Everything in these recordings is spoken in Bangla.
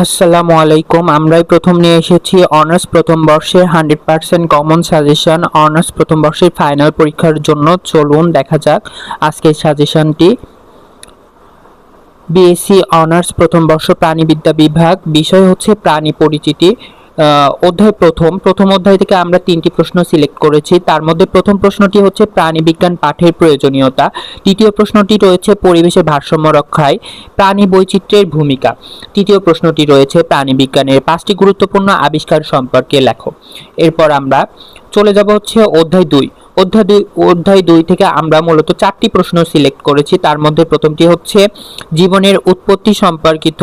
আসসালামু আলাইকুম। আমরাই প্রথম নিয়ে এসেছি অনার্স প্রথম বর্ষের 100% কমন সাজেশন অনার্স প্রথম বর্ষের ফাইনাল পরীক্ষার জন্য। চলুন দেখা যাক আজকের সাজেশনটি। বিএসসি অনার্স প্রথম বর্ষ প্রাণীবিদ্যা বিভাগ, বিষয় হচ্ছে প্রাণী পরিচিতি। অধ্যায় প্রথম অধ্যায় থেকে আমরা 3টি প্রশ্ন সিলেক্ট করেছি। তার মধ্যে প্রথম প্রশ্নটি হচ্ছে প্রাণীবিজ্ঞান পাঠের প্রয়োজনীয়তা। দ্বিতীয় প্রশ্নটি রয়েছে পরিবেশের ভারসাম্য রক্ষায় প্রাণী বৈচিত্র্যের ভূমিকা। তৃতীয় প্রশ্নটি রয়েছে প্রাণীবিজ্ঞানের 5টি গুরুত্বপূর্ণ আবিষ্কার সম্পর্কে লেখো। এরপর আমরা চলে যাব হচ্ছে অধ্যায় 2 থেকে আমরা মূলত 4টি প্রশ্ন সিলেক্ট করেছি। তার মধ্যে প্রথমটি হচ্ছে জীবনের উৎপত্তি সম্পর্কিত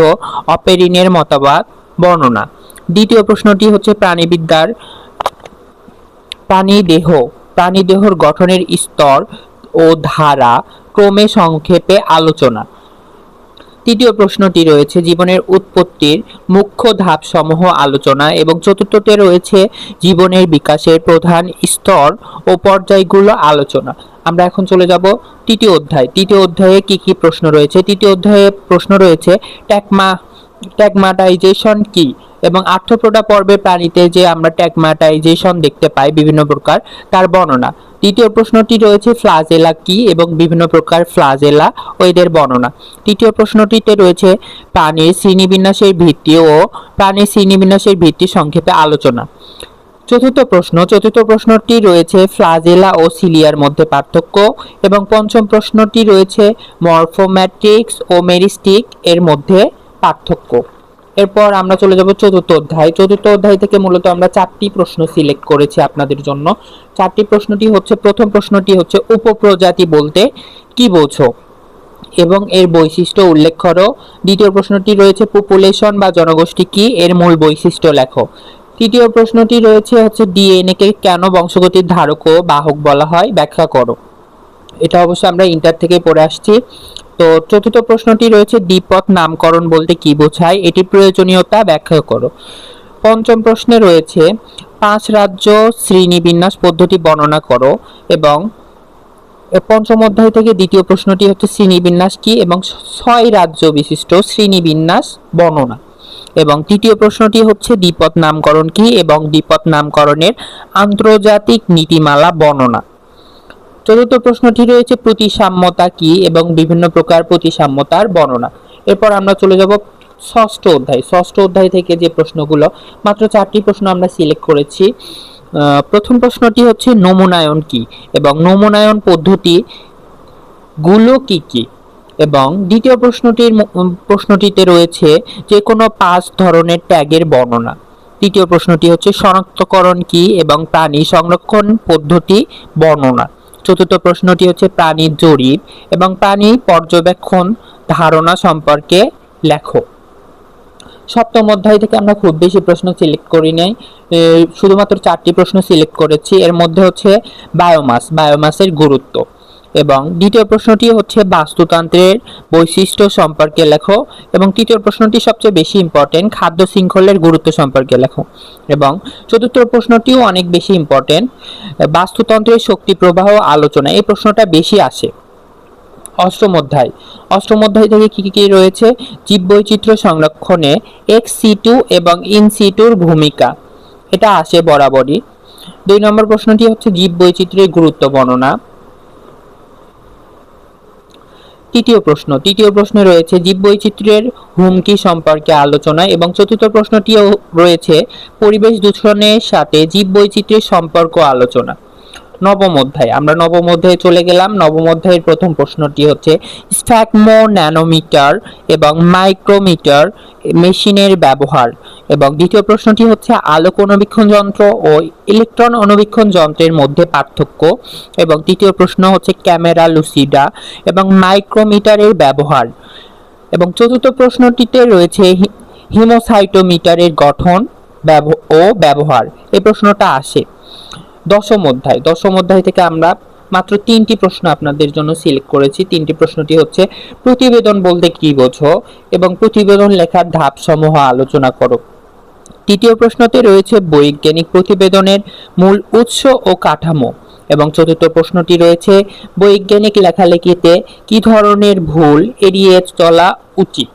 অপেরিনের মতবাদ বর্ণনা। দ্বিতীয় প্রশ্নটি হচ্ছে প্রাণীদেহর গঠনের স্তর ও ধারা ক্রমে সংক্ষেপে আলোচনা। তৃতীয় প্রশ্নটি রয়েছে জীবনের উৎপত্তির মুখ্য ধাপসমূহ আলোচনা, এবং চতুর্থতে রয়েছে জীবনের বিকাশের প্রধান স্তর ও পর্যায়গুলো আলোচনা। আমরা এখন চলে যাব তৃতীয় অধ্যায়ে কি কি প্রশ্ন রয়েছে। তৃতীয় অধ্যায়ে প্রশ্ন রয়েছে ট্যাগমাটাইজেশন কি, এবং আর্থ্রোপোডা পর্বে প্রাণীতে যে আমরা ট্যাগমাটাইজেশন দেখতে পাই বিভিন্ন প্রকার, তার বর্ণনা। দ্বিতীয় প্রশ্নটি রয়েছে ফ্লাজেলা কি এবং বিভিন্ন প্রকার ফ্লাজেলা ও এদের বর্ণনা। তৃতীয় প্রশ্নটিতে রয়েছে প্রাণীর শ্রেণীবিন্যাসের ভিত্তি সংক্ষেপে আলোচনা। চতুর্থ প্রশ্নটি রয়েছে ফ্লাজেলা ও সিলিয়ার মধ্যে পার্থক্য, এবং পঞ্চম প্রশ্নটি রয়েছে মরফোম্যাট্রিক্স ও মেরিস্টিক এর মধ্যে পার্থক্য। এরপর আমরা চলে যাব চতুর্থ অধ্যায় থেকে মূলত আমরা 4টি প্রশ্ন সিলেক্ট করেছি আপনাদের জন্য। 4টি প্রশ্নটি হচ্ছে, প্রথম প্রশ্নটি হচ্ছে উপপ্রজাতি বলতে কি বোঝো এবং এর বৈশিষ্ট্য উল্লেখ করো। দ্বিতীয় প্রশ্নটি রয়েছে পপুলেশন বা জনগোষ্ঠী কি, এর মূল বৈশিষ্ট্য লেখো। তৃতীয় প্রশ্নটি রয়েছে হচ্ছে ডিএনএ কে কেন বংশগতির ধারক ও বাহক বলা হয়, ব্যাখ্যা করো। এটা অবশ্য আমরা ইন্টার থেকে পড়ে আসছি। তো চতুর্থ প্রশ্নটি রয়েছে দ্বিপদ নামকরণ বলতে কি বোঝায়, এটির প্রয়োজনীয়তা ব্যাখ্যা করো। পঞ্চম প্রশ্নে রয়েছে 5 রাজ্য শ্রেণীবিন্যাস পদ্ধতি বর্ণনা করো, এবং পঞ্চম অধ্যায় থেকে দ্বিতীয় প্রশ্নটি হচ্ছে শ্রেণীবিন্যাস কি এবং 6 রাজ্য বিশিষ্ট শ্রেণীবিন্যাস বর্ণনা। এবং তৃতীয় প্রশ্নটি হচ্ছে দ্বিপদ নামকরণ কি এবং দ্বিপদ নামকরণের আন্তর্জাতিক নীতিমালা বর্ণনা। চতুর্থ প্রশ্নটি রয়েছে প্রতিসাম্যতা কি এবং বিভিন্ন প্রকার প্রতিসাম্যতার বর্ণনা। এরপর আমরা চলে যাব ষষ্ঠ অধ্যায় থেকে যে প্রশ্নগুলো, মাত্র 4টি প্রশ্ন আমরা সিলেক্ট করেছি। প্রথম প্রশ্নটি হচ্ছে নমুনায়ন কি এবং নমুনায়ন পদ্ধতি গুলো কি কি, এবং দ্বিতীয় প্রশ্নটিতে রয়েছে যে কোনো 5 ধরনের ট্যাগের বর্ণনা। তৃতীয় প্রশ্নটি হচ্ছে শনাক্তকরণ কি এবং প্রাণী সংরক্ষণ পদ্ধতি বর্ণনা। চতুর্থ প্রশ্নটি হচ্ছে প্রাণীর জরিপ এবং প্রাণী পর্যবেক্ষণ ধারণা সম্পর্কে লেখো। সপ্তম অধ্যায় থেকে আমরা খুব বেশি প্রশ্ন সিলেক্ট করি নাই, শুধুমাত্র 4টি প্রশ্ন সিলেক্ট করেছি। এর মধ্যে হচ্ছে বায়োমাসের গুরুত্ব, এবং দ্বিতীয় প্রশ্নটি হচ্ছে বাস্তুতন্ত্রের বৈশিষ্ট্য সম্পর্কে লেখো, এবং তৃতীয় প্রশ্নটি সবচেয়ে বেশি ইম্পর্টেন্ট, খাদ্য শৃঙ্খলের গুরুত্ব সম্পর্কে লেখো। এবং চতুর্থ প্রশ্নটিও অনেক বেশি ইম্পর্টেন্ট, বাস্তুতন্ত্রের শক্তি প্রবাহ আলোচনা, এই প্রশ্নটা বেশি আসে। অষ্টম অধ্যায় থেকে কি কি রয়েছে, জীববৈচিত্র্য সংরক্ষণে এক্স সিটু এবং ইন সিটুর ভূমিকা, এটা আসে বরাবরই। 2 নম্বর প্রশ্নটি হচ্ছে জীববৈচিত্র্যের গুরুত্ব বর্ণনা। তৃতীয় প্রশ্নে রয়েছে জীববৈচিত্র্যের হুমকি সম্পর্কে আলোচনা, এবং চতুর্থ প্রশ্নটিও রয়েছে পরিবেশ দূষণের সাথে জীববৈচিত্র্যের সম্পর্ক আলোচনা। নবম অধ্যায়ে চলে গেলাম। নবম অধ্যায়ের প্রথম প্রশ্নটি হচ্ছে স্ফ্যাগমো ন্যানোমিটার এবং মাইক্রোমিটার মেশিনের ব্যবহার, এবং দ্বিতীয় প্রশ্নটি হচ্ছে আলোক অণুবীক্ষণ যন্ত্র ও ইলেকট্রন অণুবীক্ষণ যন্ত্রের মধ্যে পার্থক্য, এবং তৃতীয় প্রশ্ন হচ্ছে ক্যামেরা লুসিডা এবং মাইক্রোমিটারের ব্যবহার, এবং চতুর্থ প্রশ্নটিতে রয়েছে হিমোসাইটোমিটারের গঠন ও ব্যবহার, এই প্রশ্নটা আসে। দশম অধ্যায় থেকে আমরা মাত্র 3টি প্রশ্ন আপনাদের জন্য সিলেক্ট করেছি। 3টি প্রশ্নটি হচ্ছে প্রতিবেদন বলতে কি বোঝো এবং প্রতিবেদন লেখার ধাপসমূহ আলোচনা করো। তৃতীয় প্রশ্নতে রয়েছে বৈজ্ঞানিক প্রতিবেদনের মূল উৎস ও কাঠামো, এবং চতুর্থ প্রশ্নটি রয়েছে বৈজ্ঞানিক লেখালেখিতে কি ধরনের ভুল এড়িয়ে চলা উচিত।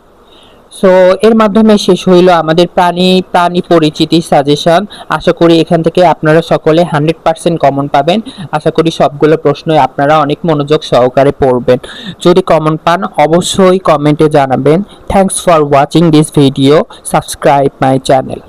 সো এর মাধ্যমে শেষ হইল আমাদের প্রাণী পরিচিতি সাজেশন। আশা করি এখান থেকে আপনারা সকলে 100% কমন পাবেন। আশা করি সবগুলো প্রশ্নই আপনারা অনেক মনোযোগ সহকারে পড়বেন। যদি কমন পান অবশ্যই কমেন্টে জানাবেন। Thanks for watching this video. Subscribe my channel.